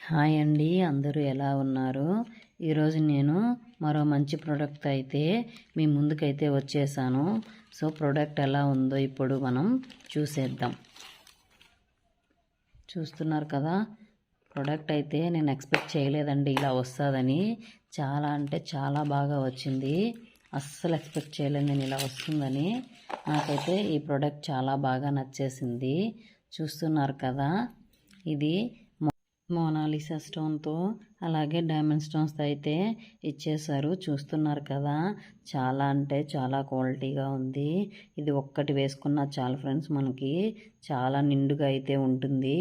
Hi అండి, అందరూ ఎలా ఉన్నారు? ఈరోజు నేను మరో మంచి ప్రోడక్ట్ అయితే మీ ముందుకైతే వచ్చేసాను. సో ప్రోడక్ట్ ఎలా ఉందో ఇప్పుడు మనం చూసేద్దాం. చూస్తున్నారు కదా, ప్రోడక్ట్ అయితే నేను ఎక్స్పెక్ట్ చేయలేదండి ఇలా వస్తుందని. చాలా అంటే చాలా బాగా వచ్చింది. అస్సలు ఎక్స్పెక్ట్ చేయలేదు నేను ఇలా వస్తుందని. నాకైతే ఈ ప్రోడక్ట్ చాలా బాగా నచ్చేసింది. చూస్తున్నారు కదా, ఇది మోనాలిసా స్టోన్తో అలాగే డైమండ్ స్టోన్స్తో అయితే ఇచ్చేసారు. చూస్తున్నారు కదా, చాలా అంటే చాలా క్వాలిటీగా ఉంది. ఇది ఒక్కటి వేసుకున్నా చాలు ఫ్రెండ్స్, మనకి చాలా నిండుగా అయితే ఉంటుంది.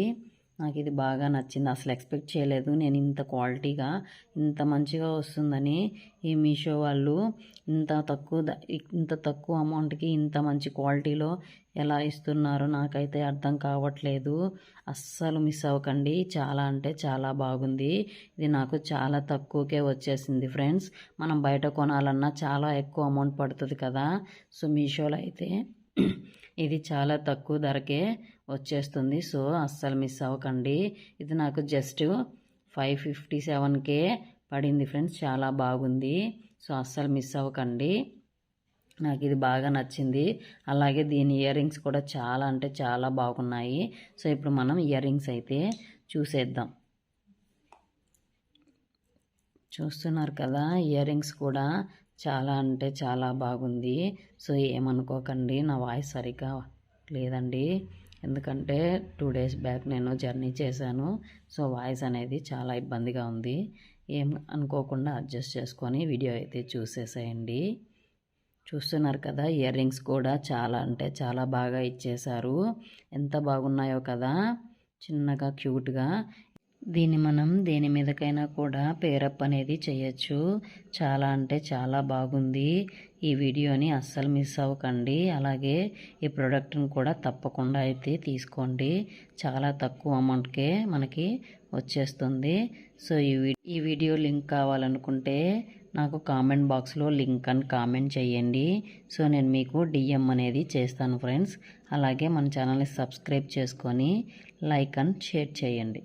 నాకు ఇది బాగా నచ్చింది. అసలు ఎక్స్పెక్ట్ చేయలేదు నేను ఇంత క్వాలిటీగా ఇంత మంచిగా వస్తుందని. ఈ మీషో వాళ్ళు ఇంత తక్కువ అమౌంట్కి ఇంత మంచి క్వాలిటీలో ఎలా ఇస్తున్నారో నాకైతే అర్థం కావట్లేదు. అస్సలు మిస్ అవ్వకండి, చాలా అంటే చాలా బాగుంది. ఇది నాకు చాలా తక్కువకే వచ్చేసింది ఫ్రెండ్స్. మనం బయట కొనాలన్నా చాలా ఎక్కువ అమౌంట్ పడుతుంది కదా. సో మీషోలో అయితే ఇది చాలా తక్కువ ధరకే వచ్చేస్తుంది. సో అస్సలు మిస్ అవ్వకండి. ఇది నాకు జస్ట్ 557కే పడింది ఫ్రెండ్స్. చాలా బాగుంది. సో అస్సలు మిస్ అవ్వకండి. నాకు ఇది బాగా నచ్చింది. అలాగే దీని ఇయర్ రింగ్స్ కూడా చాలా అంటే చాలా బాగున్నాయి. సో ఇప్పుడు మనం ఇయర్ రింగ్స్ అయితే చూసేద్దాం. చూస్తున్నారు కదా, ఇయర్ రింగ్స్ కూడా చాలా అంటే చాలా బాగుంది. సో ఏమనుకోకండి, నా వాయిస్ సరిగ్గా లేదండి. ఎందుకంటే 2 డేస్ బ్యాక్ నేను జర్నీ చేశాను. సో వాయిస్ అనేది చాలా ఇబ్బందిగా ఉంది. ఏం అనుకోకుండా అడ్జస్ట్ చేసుకొని వీడియో అయితే చూసేసేయండి. చూస్తున్నారు కదా, ఇయర్ రింగ్స్ కూడా చాలా అంటే చాలా బాగా ఇచ్చేశారు. ఎంత బాగున్నాయో కదా, చిన్నగా క్యూట్గా. దీన్ని మనం దేని మీదకైనా కూడా పేరప్ అనేది చేయొచ్చు. చాలా అంటే చాలా బాగుంది. ఈ వీడియోని అస్సలు మిస్ అవ్వకండి. అలాగే ఈ ప్రోడక్ట్ని కూడా తప్పకుండా అయితే తీసుకోండి. చాలా తక్కువ అమౌంట్కే మనకి వచ్చేస్తుంది. సో ఈ వీడియో లింక్ కావాలనుకుంటే నాకు కామెంట్ బాక్స్లో లింక్ అని కామెంట్ చేయండి. సో నేను మీకు డిఎం అనేది చేస్తాను ఫ్రెండ్స్. అలాగే మన ఛానల్ని సబ్స్క్రైబ్ చేసుకొని లైక్ అండ్ షేర్ చేయండి.